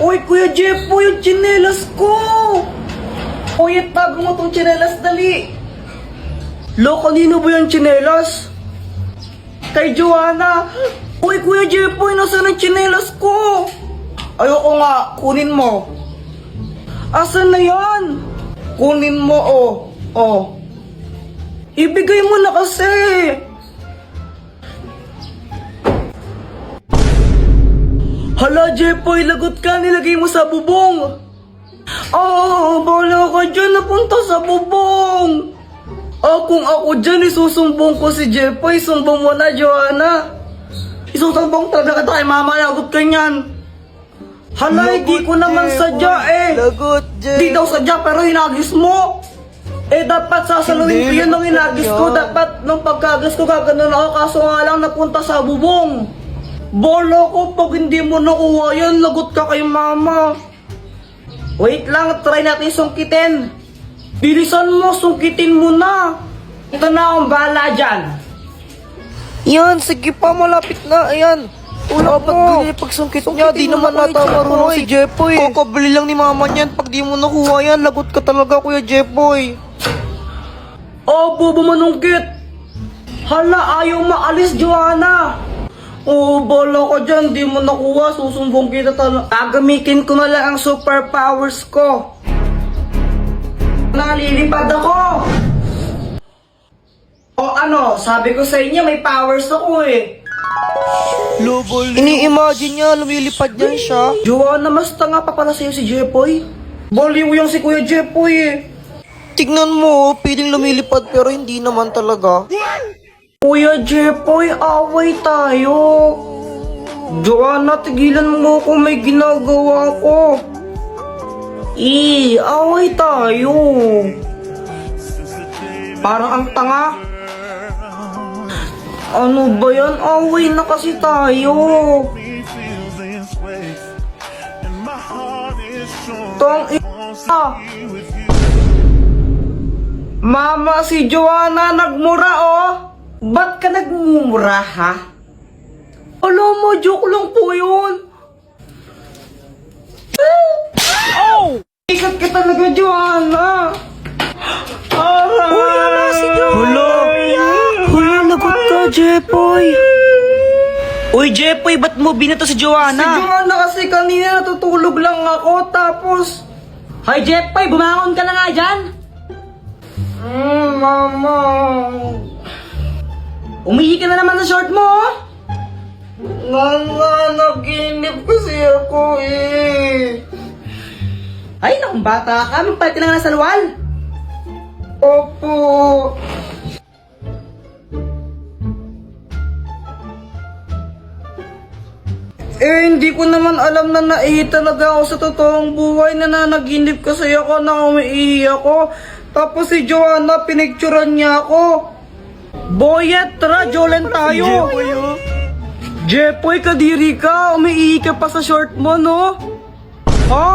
Uy, Kuya Jepoy, yung tsinelas ko! Uy, tago mo tong tsinelas, dali! Lo, kanino ba yung tsinelas? Kay Joanna! Uy, Kuya Jepoy, nasaan ang tsinelas ko? Ayoko nga, kunin mo. Asan na yan? Kunin mo, oh. Oh. Ibigay mo na kasi. Hala, Jepoy, lagot ka, nilagay mo sa bubong. Oo, bala ka dyan, napunta sa bubong. Kung ako dyan, isusumbong ko si Jepoy, sumbong mo na, Joanna. Isusumbong talaga kita kay mama, lagot ka niyan. Hala, hindi ko naman sadya eh. Lagot, Di daw sadya, pero hinagis mo. Dapat sasaluhin ko yun nung hinagis ko. Dapat nung pagkagas ko, gaganon ako, kaso nga lang napunta sa bubong. Bolo ko, pag hindi mo nakuha yan, lagot ka kay mama. Wait lang, try natin sungkitin. Bilisan mo, sungkitin mo na. Ito na akong bahala dyan. Yan, sige pa, malapit na. Ayan. Wala pa pagsungkit niya, di naman nata marunong si Jepoy. Kakabili lang ni mama niyan. Pag di mo nakuha yan, lagot ka talaga, Kuya Jepoy. Bobo manungkit. Hala, ayaw maalis, Joanna. Bala ka dyan, di mo nakuha, susumbong kita talaga. Gagamitin ko na lang ang superpowers ko. Nalilipad ako. Ano, sabi ko sa inyo, may powers ako eh. Ini-imagine niya, lumilipad niya siya. Joanna, mas tanga pa pala sa'yo si Jepoy. Baliw yung si Kuya Jepoy eh. Tignan mo, piling lumilipad pero hindi naman talaga. Kuya Jepoy, away tayo. Joanna, tigilan mo kung may ginagawa ko. Away tayo. Parang ang tanga. Ano ba yan? Away na kasi tayo. Tong Mama, si Joanna nagmura oh. Ba't ka nagmumura ha? Alam mo, joke lang po yun. Ikat ka talaga, Joanna. Uy, ano si Joanna? Hala, lagot ka, Jepoy. Uy, Jepoy, ba't mo binato si Si Joanna? Joanna kasi kanina natutulog lang ako, tapos... Hoy, Jepoy, bumangon ka na nga dyan. Mama... Umihi ka na naman sa short mo, oh. Naginip kasi ako eh. Ay, nakong bata ka, magpalit ka na nga ng salwal. Opo. Hindi ko naman alam na naihi talaga ako sa totoong buhay. Nananaginip kasi ako na umiihi ako. Tapos si Joanna, pinicturan niya ako. Boyet, tara, Jolen tayo. Jepoy, kadiri ka. Umiihi ka pa sa short mo, no? Ha?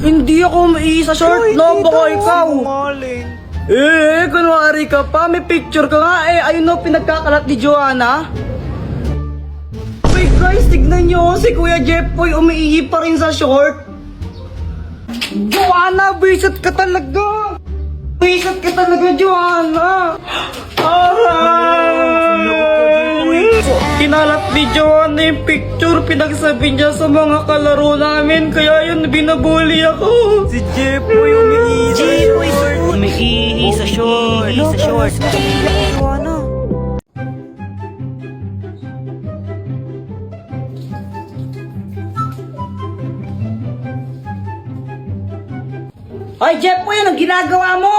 Hindi ako umiihi sa short, no? Baka ikaw. Kunwari ka pa. May picture ka nga ayun no, pinagkakalat ni Joanna. Uy guys, tignan nyo. Si Kuya Jepoy umiihi pa rin sa short. Joanna, bisit ka talaga. Bisit ka talaga, Joanna. Kinalat ni Joanna yung picture. Pinagsabi niya sa mga kalaro namin. Kaya yun, binabuli ako. Si Jepoy umiihi. Jepoy umiihi sa short. Joanna. Ay, Jepoy, anong ginagawa mo?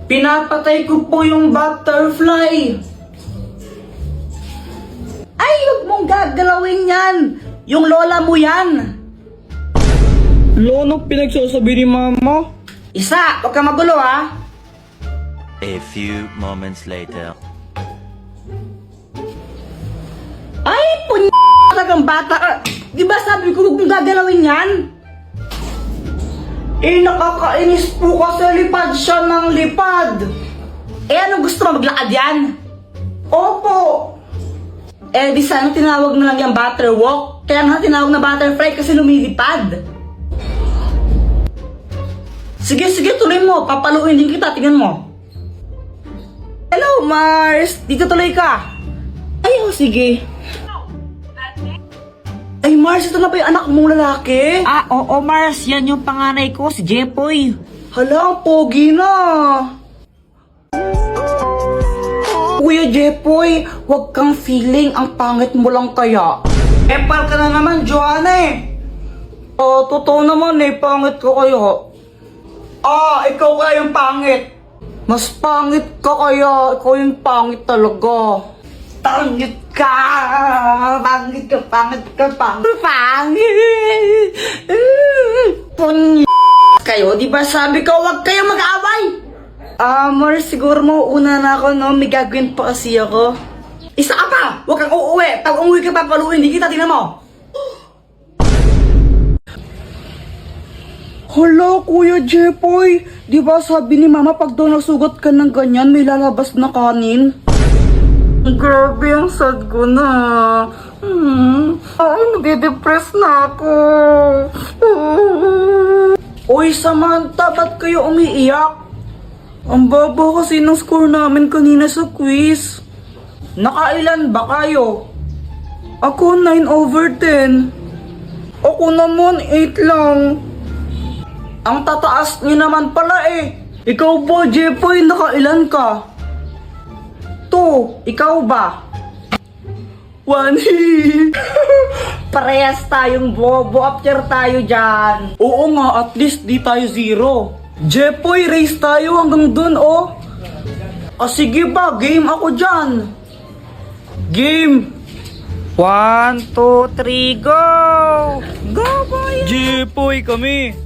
Pinapatay ko po yung butterfly. Ay, huwag mong gagalawin yan. Yung lola mo yan. Lono, pinagsasabi ni mama? Isa, huwag ka magulo ha. A few moments later. Ay, talagang bata ka. Di ba sabi ko huwag mong gagalawin yan? Nakakainis po kasi lipad siya ng lipad. Ano gusto mo, maglakad yan? Opo. Eh, di sana tinawag na lang yung butterwalk. Kaya nga tinawag na butterfly kasi lumilipad. Sige, sige, tuloy mo. Papaluin din kita, tingnan mo. Hello, Mars! Dito tuloy ka. Ay, oh, sige. Ay, Mars, ito na ba yung anak mong lalaki? Ah, oo Mars, yan yung panganay ko, si Jepoy. Hala, ang pogi na. Kuya Jepoy, huwag kang feeling, ang pangit mo lang kaya. Epal ka na naman, Joanna eh. Oh, totoo naman eh, pangit ko kayo. Ah, ikaw kaya yung pangit. Mas pangit ka kaya, ikaw yung pangit talaga. Pangit ka! Pangit ka, pangit ka, pangit. Pangit! Puny kayo, di ba sabi ko, huwag kayong mag-away? Mars, siguro mauuna na ako, no? May gagawin pa kasi ako. Isa ka pa! Huwag kang uuwi! Pag umuwi ka pa, paluin, hindi kita, tingnan mo! Hala, Kuya Jepoy! Di ba sabi ni Mama, pag daw nasugat ka ng ganyan, may lalabas na kanin? Grabe, ang sad ko na. Ay, nade-depress na ako. Uy, Samantha, ba't kayo umiiyak? Ang baba kasi ng score namin kanina sa quiz. Nakailan ba kayo? Ako 9/10. Ako naman 8 lang. Ang tataas niyo naman pala eh. Ikaw ba, Jepoy, nakailan ka? 2. Ikaw ba? 1. Parehas tayong bobo. After tayo dyan. Oo nga, at least di tayo 0. Jepoy, race tayo hanggang dun, oh. Sige ba, game ako dyan. Game. 1, 2, 3, go! Go, boy! Jepoy kami.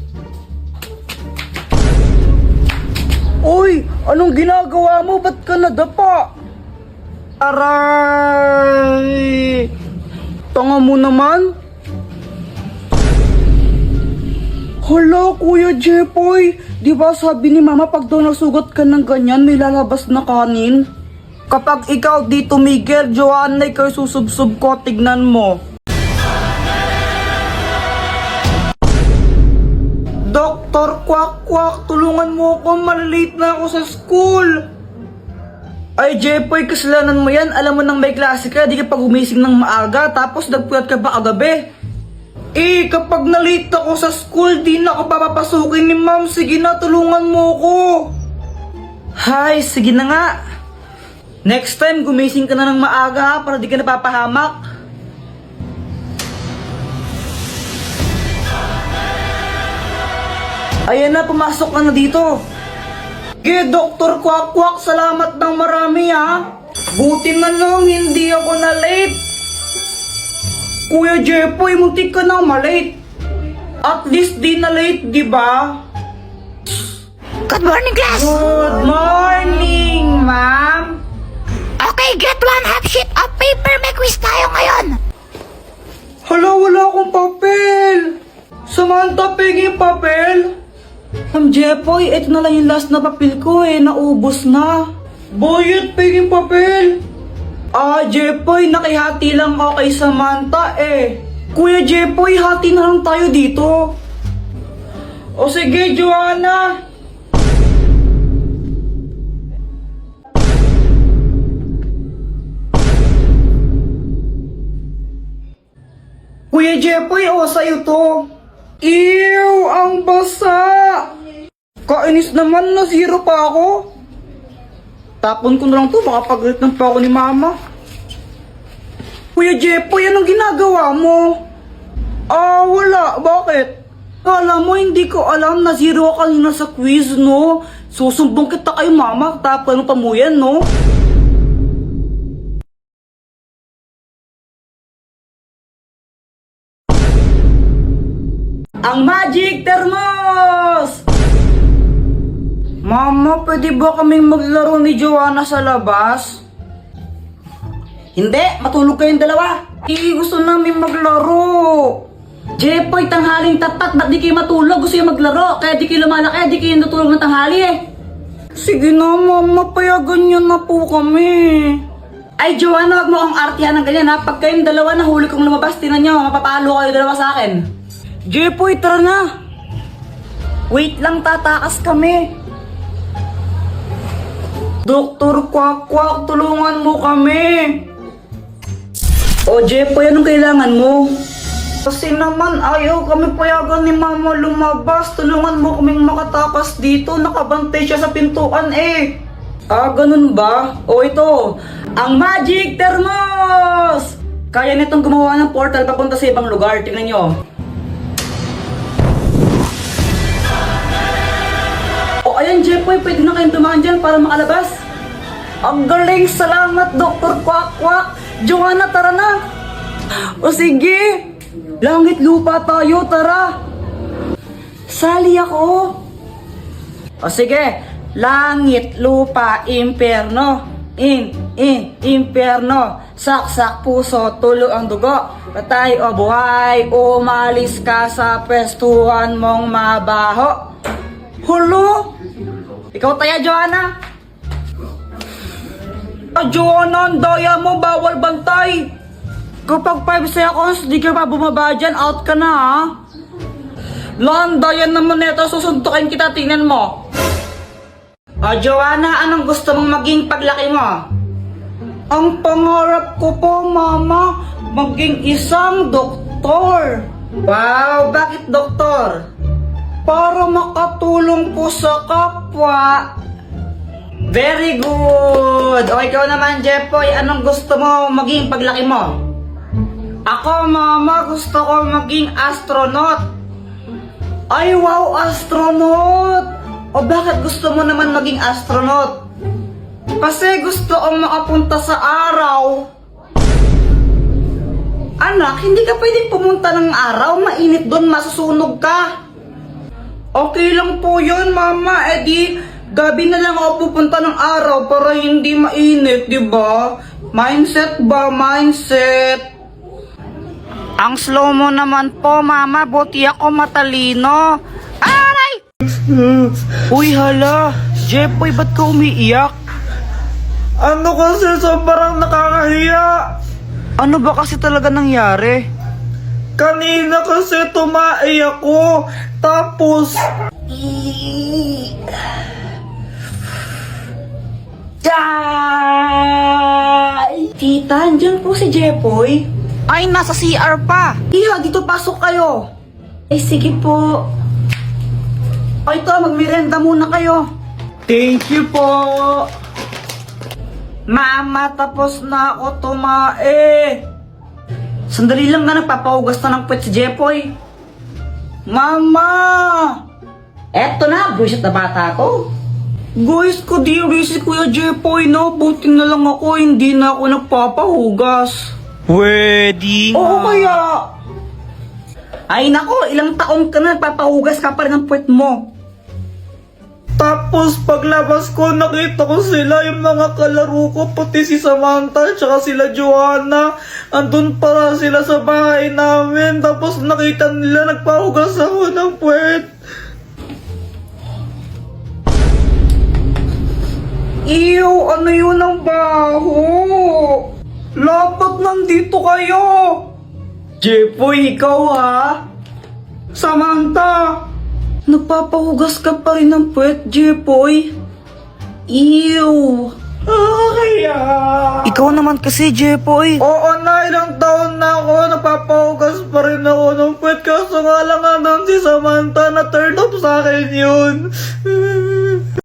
Uy, anong ginagawa mo? Ba't ka nadapa? Aray! Tanga mo naman. Hala, Kuya Jepoy, di ba sabi ni Mama pag daw nasugat ka ng ganyan, may lalabas na kanin? Kapag ikaw di tumigil, Joanna, ikaw susubsub ko, tignan mo. Doktor Kwak Kwak, tulungan mo ako, malilate na ako sa school. Ay, Jepoy, kasalanan mo yan. Alam mo nang may klase ka, di ka pa gumising ng maaga, tapos nagpuyat ka pa kagabi. Eh, kapag na-late ako sa school, di na ako papapasukin ni Ma'am. Sige na, tulungan mo ako. Hay, sige na nga. Next time, gumising ka na ng maaga ha, para di ka napapahamak. Ayan na, pumasok ka na dito. Okay, Dr. Kwak Kwak, salamat ng marami ha. Buti na lang, hindi ako na-late. Kuya Jepoy, muntik ka nang malate. At least di na late, di ba? Good morning, class! Good morning, ma'am. Okay, get 1/2 sheet of paper. May quiz tayo ngayon. Hala, wala akong papel. Samantha, pengi yung papel. Ma'am Jepoy, ito na lang yung last na papel ko eh. Naubos na. Bayad, pengi yung papel. Jepoy, nakihati lang ako kay Samantha eh. Kuya Jepoy, hati na lang tayo dito. O sige, Joanna. Kuya Jepoy, sa'yo to. Ew, ang basa. Kainis naman, na 0 pa ako. Tapon ko na lang to, baka pagalitan pa ako ni Mama. Kuya Jepoy, anong ginagawa mo? Wala. Bakit? Kala mo, hindi ko alam na 0 ka kanina sa quiz, no? Susumbong kita kay Mama, tapon mo pa mo yan, no? Ang Magic Thermos! Mama, pwede ba kaming maglaro ni Joanna sa labas? Hindi, matulog kayong dalawa. Gusto namin maglaro. Jepoy, tanghaling tapat, ba't di kayo matulog? Gusto yung maglaro, kaya di kayo lumalaki, di kayo natulog ng tanghali eh. Sige na, Mama, payagan niyo na po kami. Ay, Joanna, wag mo akong artihan ng ganyan ha. Pag kayong dalawa nahuli kong lumabas, tinan nyo, mapapalo kayo dalawa sa akin. Jepoy, tara na. Wait lang, tatakas kami. Doktor Kwak-Kwak, tulungan mo kami. O, Jepoy, anong kailangan mo? Kasi naman, ayaw kami payagan ni Mama lumabas. Tulungan mo kaming makatakas dito. Nakabantay siya sa pintuan eh. Ah, ganun ba? O ito, ang Magic Thermos! Kaya nitong gumawa ng portal papunta sa ibang lugar. Tingnan nyo. O ayan, Jepoy, pwede na kayong tumakan dyan para makalabas. Ang galing! Salamat, Dr. Kwak-Kwak! Joanna, tara na! O sige! Langit lupa tayo, tara! Sali ako! O sige! Langit, lupa, impyerno. Impyerno. Saksak puso, tulo ang dugo. Patay o buhay, umalis ka sa pwestuhan mong mabaho. Hulo! Ikaw taya, Joanna? Joanna, ang daya mo, bawal bantay. Kapag 5 seconds, di ka pa bumaba dyan, out ka na ha. Landayan naman neto, susuntukin kita, tingnan mo. Joanna, anong gusto mong maging paglaki mo? Ang pangarap ko po, Mama, maging isang doktor. Wow, bakit doktor? Para makatulong po sa kapwa. Very good. O ikaw naman, Jepoy, anong gusto mo maging paglaki mo? Ako, Mama, gusto ko maging astronaut. Ay, wow, astronaut! O bakit gusto mo naman maging astronaut? Kasi gusto kong makapunta sa araw. Anak, hindi ka pwedeng pumunta ng araw. Mainit doon, masusunog ka. Okay lang po yun, Mama. Di, gabi na lang ako pupunta ng araw para hindi mainit, di ba? Mindset ba? Mindset. Ang slow mo naman po, Mama. Buti ako matalino. Aray! Uy, hala! Jepoy, ba't ka umiiyak? Ano kasi sobrang nakakahiya? Ano ba kasi talaga nangyari? Kanina kasi tumai ako. Tapos... Tita, andyan po si Jepoy. Ay, nasa CR pa. Iha, dito pasok kayo. Eh, sige po. O ito, magmirenda muna kayo. Thank you po. Mama, tapos na ako tumae. Sandali lang na, nagpapahugas na ng puwet si Jepoy. Mama! Eto na, buwisit na bata ko. Guys, kadiri si Kuya Jepoy, no? Buti na lang ako, hindi na ako nagpapahugas. Pwede Oo kaya. Ay nako, ilang taon ka na nagpapahugas ka pa rin ng puwet mo. Tapos paglabas ko, nakita ko sila, yung mga kalaro ko, pati si Samantha, tsaka sila Joanna. Andun para sila sa bahay namin. Tapos nakita nila, nagpahugas ako ng puwet. Ew, ano yun ang baho? Dapat nandito kayo. Jepoy, ikaw ha? Samantha, nagpapahugas ka pa rin ng puwet, Jepoy. Ew. Kaya. Ikaw naman kasi, Jepoy. Oo na, ilang taon na ako, nagpapahugas pa rin ako ng puwet. Kaso nga lang si Samantha, na turn off sa akin yun.